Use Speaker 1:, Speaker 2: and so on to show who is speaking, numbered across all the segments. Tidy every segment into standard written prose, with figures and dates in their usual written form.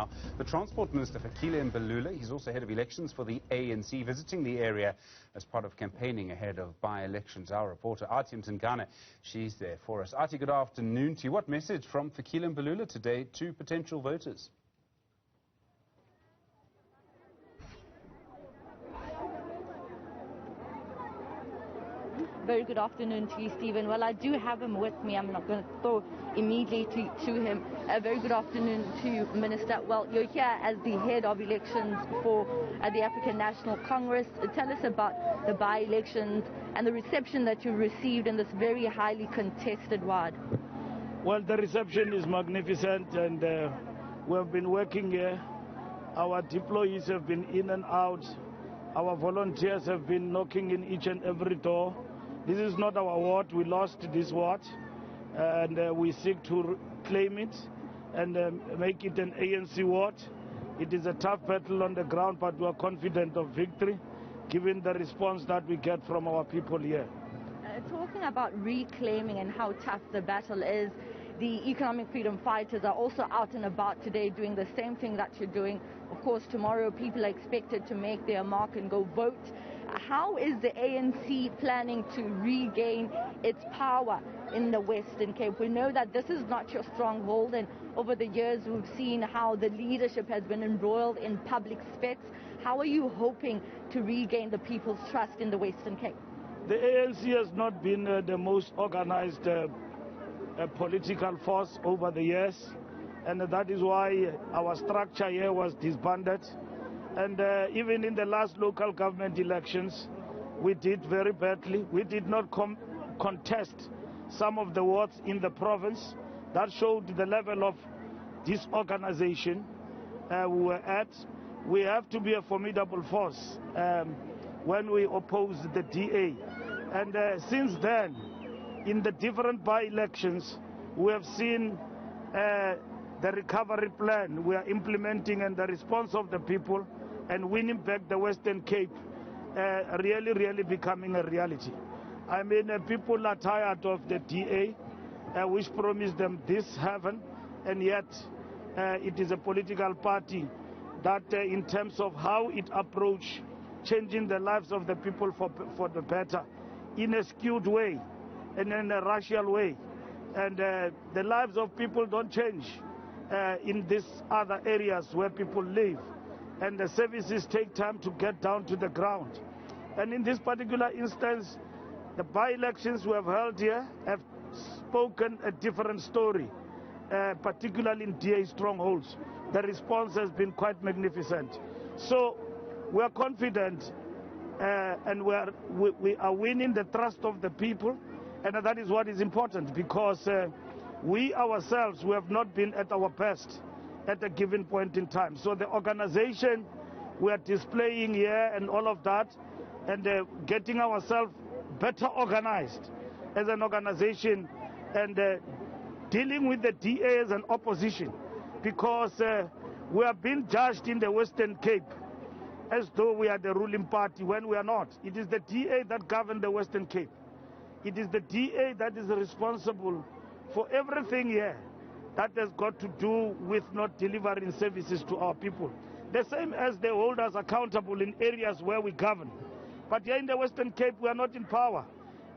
Speaker 1: now. The Transport Minister, Fikile Mbalula, he's also head of elections for the ANC, visiting the area as part of campaigning ahead of by-elections. Our reporter, Athi Mtongana, she's there for us. Athi, good afternoon to you. What message from Fikile Mbalula today to potential voters?
Speaker 2: Very good afternoon to you, Stephen. Well, I do have him with me. I'm not going to throw immediately to him. A very good afternoon to you, Minister. Well, you're here as the head of elections for the African National Congress. Tell us about the by-elections and the reception that you received in this very highly contested ward.
Speaker 3: Well, the reception is magnificent, and we have been working here. Our deployees have been in and out. Our volunteers have been knocking in each and every door. This is not our ward. We lost this ward, and we seek to claim it and make it an ANC ward. It is a tough battle on the ground, but we are confident of victory, given the response that we get from our people here.
Speaker 2: Talking about reclaiming and how tough the battle is, the economic freedom fighters are also out and about today doing the same thing that you're doing. Of course, tomorrow people are expected to make their mark and go vote. How is the ANC planning to regain its power in the Western Cape? We know that this is not your stronghold, and over the years we've seen how the leadership has been embroiled in public spets. How are you hoping to regain the people's trust in the Western Cape?
Speaker 3: The ANC has not been the most organized political force over the years, and that is why our structure here was disbanded. And even in the last local government elections, we did very badly. We did not contest some of the wards in the province. That showed the level of disorganization we were at. We have to be a formidable force when we oppose the DA. And since then, in the different by-elections, we have seen the recovery plan we are implementing and the response of the people and winning back the Western Cape really becoming a reality. I mean, people are tired of the DA, which promised them this heaven, and yet it is a political party that in terms of how it approach changing the lives of the people for the better, in a skewed way and in a racial way. And the lives of people don't change in these other areas where people live. And the services take time to get down to the ground. And in this particular instance, the by-elections we have held here have spoken a different story, particularly in DA strongholds. The response has been quite magnificent. So we are confident and we are winning the trust of the people, and that is what is important, because we ourselves, we have not been at our best at a given point in time. So the organization we are displaying here and all of that, and getting ourselves better organized as an organization, and dealing with the DA as an opposition, because we are being judged in the Western Cape as though we are the ruling party when we are not. It is the DA that governs the Western Cape. It is the DA that is responsible for everything here that has got to do with not delivering services to our people. The same as they hold us accountable in areas where we govern. But here in the Western Cape, we are not in power.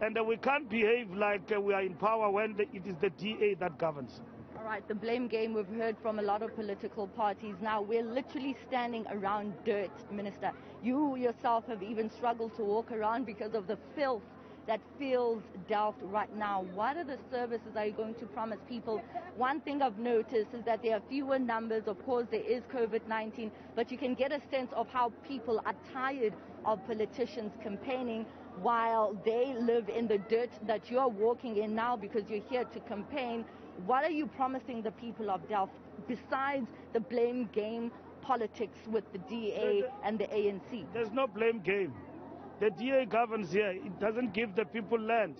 Speaker 3: And we can't behave like we are in power when it is the DA that governs.
Speaker 2: All right, the blame game we've heard from a lot of political parties. Now we're literally standing around dirt, Minister. You yourself have even struggled to walk around because of the filth that fills Delft right now. What are the services are you going to promise people? One thing I've noticed is that there are fewer numbers. Of course, there is COVID-19, but you can get a sense of how people are tired of politicians campaigning while they live in the dirt that you're walking in now because you're here to campaign. What are you promising the people of Delft besides the blame game politics with the DA and the ANC?
Speaker 3: There's no blame game. The DA governs here. It doesn't give the people land.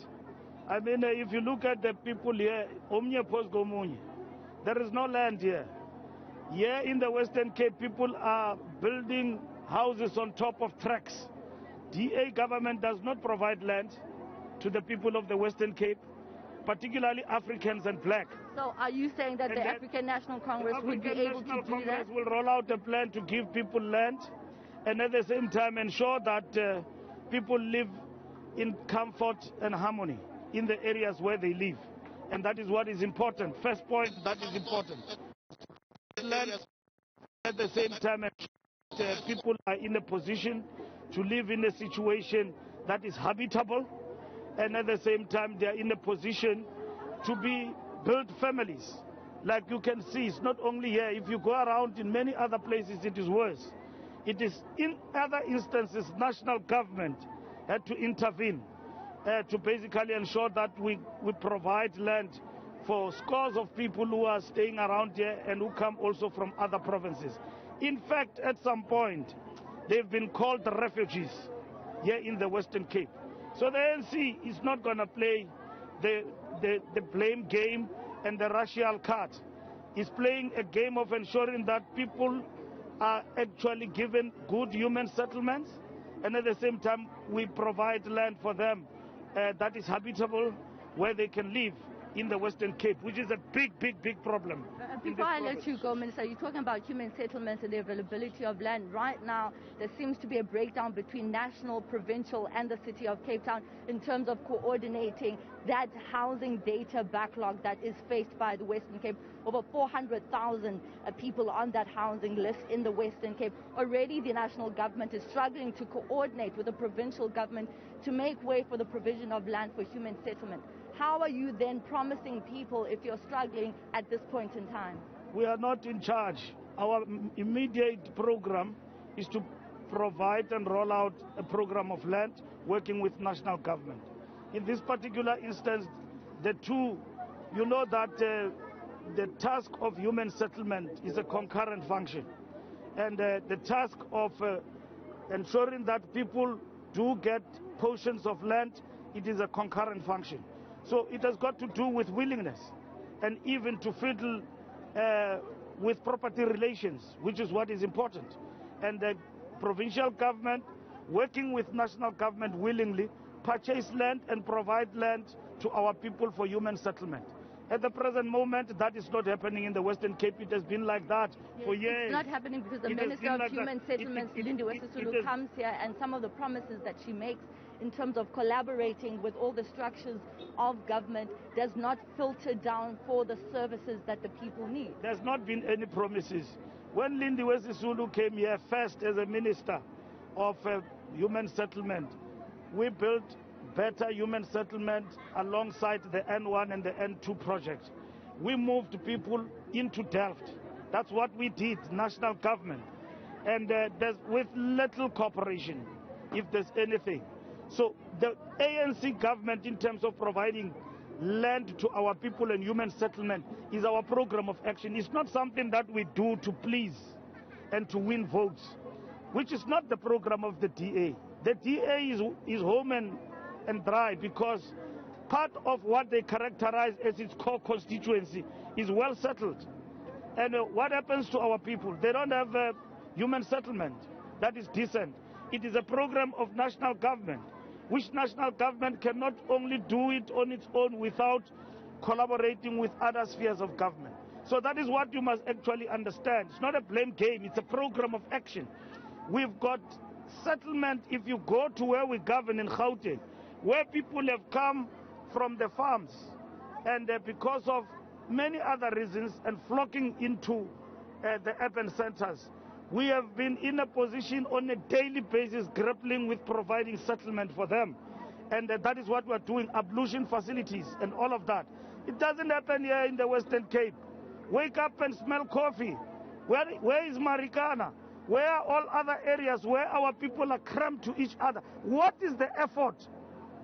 Speaker 3: I mean, if you look at the people here, there is no land here. Here in the Western Cape, people are building houses on top of tracks. DA government does not provide land to the people of the Western Cape. particularly Africans and black.
Speaker 2: So are you saying that the African National Congress would be able to do that? The African National Congress will
Speaker 3: roll out a plan to give people land and at the same time ensure that people live in comfort and harmony in the areas where they live. And that is what is important. First point, that is important. Land at the same time people are in a position to live in a situation that is habitable, and at the same time they are in a position to build families. Like you can see, it's not only here. If you go around in many other places, it is worse. It is in other instances, national government had to intervene to basically ensure that we provide land for scores of people who are staying around here and who come also from other provinces. In fact, at some point, they've been called refugees here in the Western Cape. So the ANC is not going to play the blame game and the racial card. It's playing a game of ensuring that people are actually given good human settlements, and at the same time we provide land for them that is habitable, where they can live in the Western Cape, which is a big problem.
Speaker 2: Before I let you go, Minister, you're talking about human settlements and the availability of land. Right now, there seems to be a breakdown between national, provincial, and the city of Cape Town in terms of coordinating that housing data backlog that is faced by the Western Cape. Over 400,000 people on that housing list in the Western Cape. Already the national government is struggling to coordinate with the provincial government to make way for the provision of land for human settlement. How are you then promising people if you're struggling at this point in time?
Speaker 3: We are not in charge. Our immediate program is to provide and roll out a program of land working with national government. In this particular instance, the two, you know that the task of human settlement is a concurrent function. And the task of ensuring that people do get portions of land, it is a concurrent function. So it has got to do with willingness and even to fiddle with property relations, which is what is important. And the provincial government, working with national government willingly, purchase land and provide land to our people for human settlement. At the present moment, that is not happening in the Western Cape. It has been like that for years.
Speaker 2: It's not happening because the Minister of Human Settlements, Lindiwe Sisulu, comes here, and some of the promises that she makes in terms of collaborating with all the structures of government does not filter down for the services that the people need.
Speaker 3: There's not been any promises. When Lindiwe Sisulu came here first as a Minister of Human Settlement, we built better human settlement alongside the N1 and the N2 project. We moved people into Delft. That's what we did, national government. And there's with little cooperation, if there's anything. So the ANC government, in terms of providing land to our people and human settlement, is our program of action. It's not something that we do to please and to win votes, which is not the program of the DA. The DA is home and dry because part of what they characterize as its core constituency is well settled. And what happens to our people? They don't have a human settlement that is decent. It is a program of national government, which national government cannot only do it on its own without collaborating with other spheres of government. So that is what you must actually understand. It's not a blame game, it's a program of action. We've got settlement. If you go to where we govern in Gauteng, where people have come from the farms and because of many other reasons and flocking into the urban centers, we have been in a position on a daily basis grappling with providing settlement for them. And that is what we're doing, ablution facilities and all of that. It doesn't happen here in the Western Cape. Wake up and smell coffee. Where is Marikana? Where are all other areas where our people are crammed to each other? What is the effort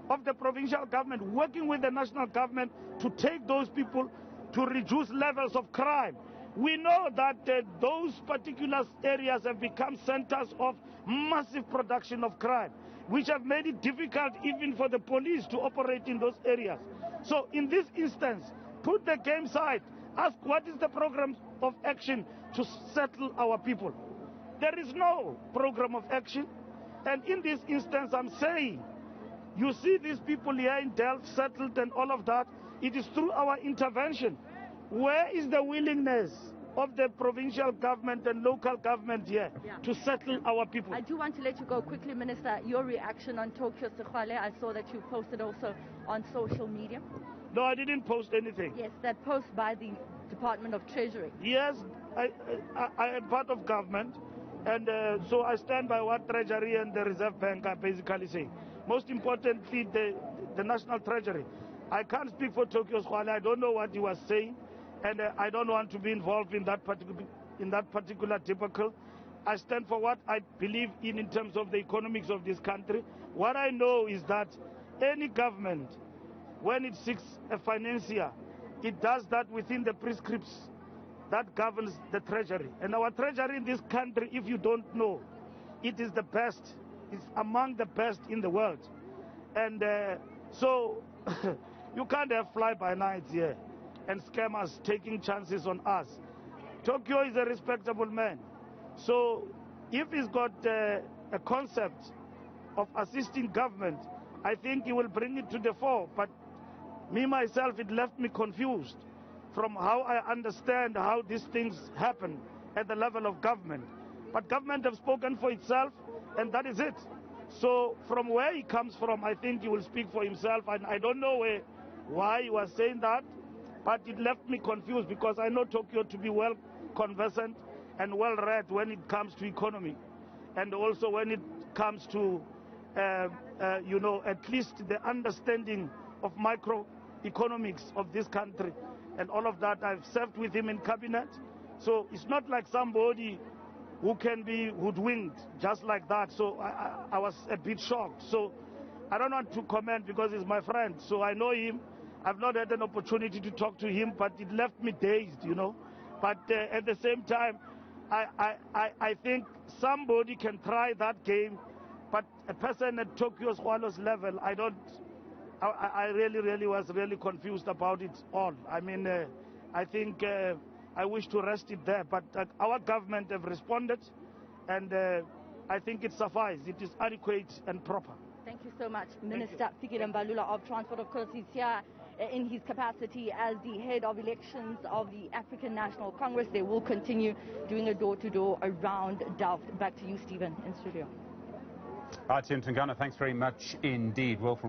Speaker 3: of the provincial government working with the national government to take those people to reduce levels of crime? We know that those particular areas have become centers of massive production of crime, which have made it difficult even for the police to operate in those areas. So in this instance, put the game side, ask what is the program of action to settle our people. There is no program of action, and in this instance I'm saying, you see these people here in Delft settled and all of that, It is through our intervention. Where is the willingness of the provincial government and local government here to settle our people?
Speaker 2: I do want to let you go quickly, Minister. Your reaction on Tokyo Sekgwale, I saw that you posted also on social media.
Speaker 3: No, I didn't post anything.
Speaker 2: Yes, that post by the Department of Treasury.
Speaker 3: Yes, I am part of government, and so I stand by what Treasury and the Reserve Bank are basically saying. Most importantly, the National Treasury. I can't speak for Tokyo Sekgwale. I don't know what he was saying, and I don't want to be involved in that particular debacle. I stand for what I believe in terms of the economics of this country. What I know is that any government, when it seeks a financier, it does that within the prescripts that governs the Treasury. And our Treasury in this country, if you don't know, it is the best. It's among the best in the world. And so you can't have fly-by-nights here and scammers taking chances on us. Tokyo is a respectable man. So if he's got a concept of assisting government, I think he will bring it to the fore. But me, myself, it left me confused from how I understand how these things happen at the level of government. But government have spoken for itself, and that is it. So from where he comes from, I think he will speak for himself. And I don't know why he was saying that, but it left me confused because I know Tokyo to be well conversant and well read when it comes to economy, and also when it comes to at least the understanding of microeconomics of this country and all of that. I've served with him in cabinet, so it's not like somebody who can be hoodwinked just like that. So I was a bit shocked. So I don't want to comment because he's my friend, so I know him. I've not had an opportunity to talk to him, but it left me dazed, But at the same time, I think somebody can try that game, but a person at Tokyo Sekgwale's level, I really was really confused about it all. I mean, I think I wish to rest it there, but our government have responded, and I think it suffices. It is adequate and proper.
Speaker 2: Thank you so much, Minister Fikile Mbalula of Transport. Of course, he's here in his capacity as the head of elections of the African National Congress. They will continue doing a door-to-door around Delft. Back to you, Stephen, in studio.
Speaker 1: Athi Mtongana, thanks very much indeed. Well, from